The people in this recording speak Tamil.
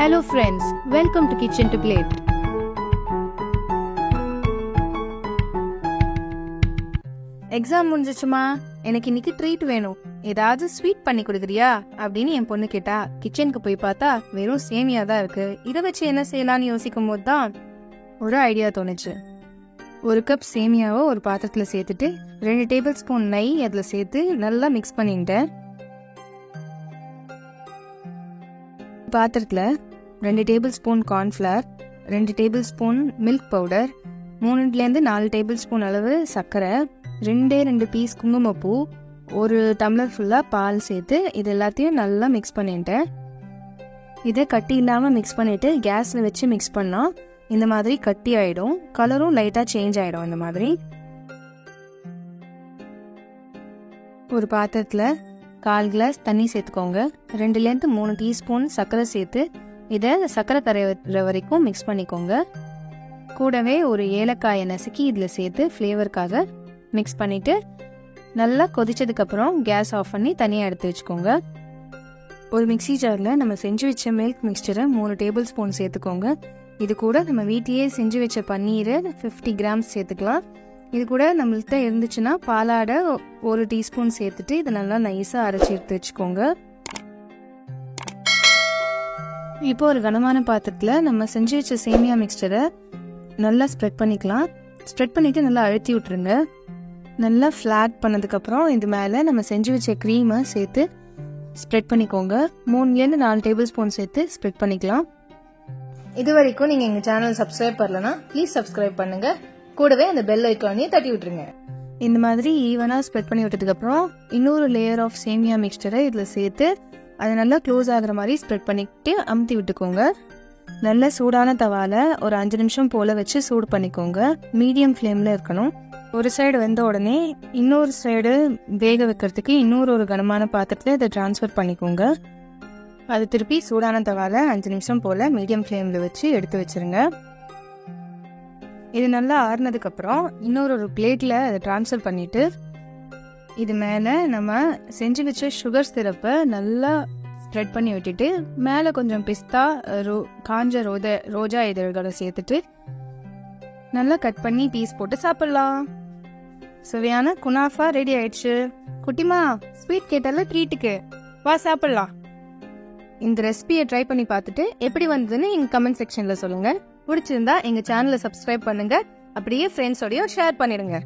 Hello friends, welcome to Kitchen to Plate. Exam முடிஞ்சிச்சுமா, எனக்கு இன்னைக்கு ட்ரீட் வேணும், ஏதாவது ஸ்வீட் பண்ணி கொடுக்குறியா அப்படின்னு என் பொண்ணு கேட்டா. கிச்சனுக்கு போய் பார்த்தா வெறும் சேமியா தான் இருக்கு. இதை வச்சு என்ன செய்யலாம்னு யோசிக்கும் போது தான் ஒரு ஐடியா தோணுச்சு. ஒரு கப் சேமியாவை ஒரு பாத்திரத்தில் சேர்த்துட்டு 2 டேபிள் ஸ்பூன் நெய் அதில் சேர்த்து நல்லா மிக்ஸ் பண்ணிட்டேன். பாத்திரத்தில் 2 table spoon cornflour, 2 table spoon milk powder, 3-4 table spoon அளவு சர்க்கரை, 2 பீஸ் குங்குமப்பூ, 1 டம்ளர் ஃபுல்லாக பால் சேர்த்து இது எல்லாத்தையும் நல்லா மிக்ஸ் பண்ணிட்டேன். இதை கட்டி இல்லாமல் மிக்ஸ் பண்ணிவிட்டு கேஸில் வச்சு மிக்ஸ் பண்ணால் இந்த மாதிரி கட்டி ஆகிடும். கலரும் லைட்டாக சேஞ்ச் ஆகிடும். இந்த மாதிரி ஒரு பாத்திரத்தில் 1/4 கிளாஸ் தண்ணி சேர்த்துக்கோங்க. 2-3 டீஸ்பூன் சர்க்கரை சேர்த்து இதை சர்க்கரை கரையிற வரைக்கும் மிக்ஸ் பண்ணிக்கோங்க. கூடவே ஒரு ஏலக்காயை நசுக்கி இதில் சேர்த்து ஃப்ளேவருக்காக மிக்ஸ் பண்ணிவிட்டு நல்லா கொதிச்சதுக்கப்புறம் கேஸ் ஆஃப் பண்ணி தனியாக எடுத்து வச்சுக்கோங்க. ஒரு மிக்ஸி ஜாரில் நம்ம செஞ்சு வச்ச மில்க் மிக்சரை 3 டேபிள் ஸ்பூன் சேர்த்துக்கோங்க. இது கூட நம்ம வீட்லேயே செஞ்சு வச்ச பன்னீரை 50 கிராம்ஸ் சேர்த்துக்கலாம். இது கூட நம்மள்கிட்ட இருந்துச்சுன்னா பாலாடை 1 டீஸ்பூன் சேர்த்துட்டு இதை நல்லா நைஸாக அரைச்சி எடுத்து வச்சுக்கோங்க. இப்போ ஒரு கனமான பாத்திரத்தில் நம்ம செஞ்சு வச்ச சேமியா மிக்சரை நல்லா ஸ்ப்ரெட் பண்ணிக்கலாம். ஸ்ப்ரெட் பண்ணிவிட்டு நல்லா அழுத்தி விட்டுருங்க. நல்லா ஃப்ளாட் பண்ணதுக்கப்புறம் இது மேலே நம்ம செஞ்சு வச்ச க்ரீமை சேர்த்து ஸ்ப்ரெட் பண்ணிக்கோங்க. 3-4 டேபிள் ஸ்பூன் சேர்த்து ஸ்ப்ரெட் பண்ணிக்கலாம். இது வரைக்கும் நீங்கள் எங்கள் சேனல் சப்ஸ்கிரைப் பண்ணலன்னா ப்ளீஸ் சப்ஸ்கிரைப் பண்ணுங்கள். கூடவே அந்த பெல் ஐக்கானையும் தட்டி விட்டுருங்க. இந்த மாதிரி ஈவனாக ஸ்ப்ரெட் பண்ணி விட்டதுக்கப்புறம் இன்னொரு லேயர் ஆஃப் சேமியா மிக்சரை இதில் சேர்த்து அது நல்லா க்ளோஸ் ஆகுற மாதிரி ஸ்ப்ரெட் பண்ணிக்கிட்டு அமுத்தி விட்டுக்கோங்க. நல்ல சூடான தவால ஒரு 5 நிமிஷம் போல் வச்சு சூடு பண்ணிக்கோங்க. மீடியம் ஃப்ளேமில் இருக்கணும். ஒரு சைடு வெந்த உடனே இன்னொரு சைடு வேக வைக்கிறதுக்கு இன்னொரு கனமான பாத்திரத்தில் இதை ட்ரான்ஸ்ஃபர் பண்ணிக்கோங்க. அது திருப்பி சூடான தவால 5 நிமிஷம் போல் மீடியம் ஃப்ளேமில் வச்சு எடுத்து வச்சுருங்க. இது நல்லா ஆறுனதுக்கப்புறம் இன்னொரு பிளேட்டில் அதை ட்ரான்ஸ்ஃபர் பண்ணிவிட்டு இது மேலே நம்ம செஞ்சு வச்ச சுகர் சிரப்பை நல்லா ஸ்ப்ரெட் பண்ணி விட்டுட்டு மேலே கொஞ்சம் பிஸ்தா, காஞ்ச ரோஜா இதழ்களை சேர்த்துட்டு நல்லா கட் பண்ணி பீஸ் போட்டு சாப்பிடலாம். சுவையான குனாஃபா ரெடி ஆயிடுச்சு. குட்டிமா, ஸ்வீட் கேட்டால ட்ரீட்டுக்கு வா சாப்பிடலாம். இந்த ரெசிபியை ட்ரை பண்ணி பார்த்துட்டு எப்படி வந்ததுன்னு எங்கள் கமெண்ட் செக்ஷனில் சொல்லுங்கள். பிடிச்சிருந்தா எங்கள் சேனலை சப்ஸ்கிரைப் பண்ணுங்கள். அப்படியே ஃப்ரெண்ட்ஸோடையும் ஷேர் பண்ணிடுங்க.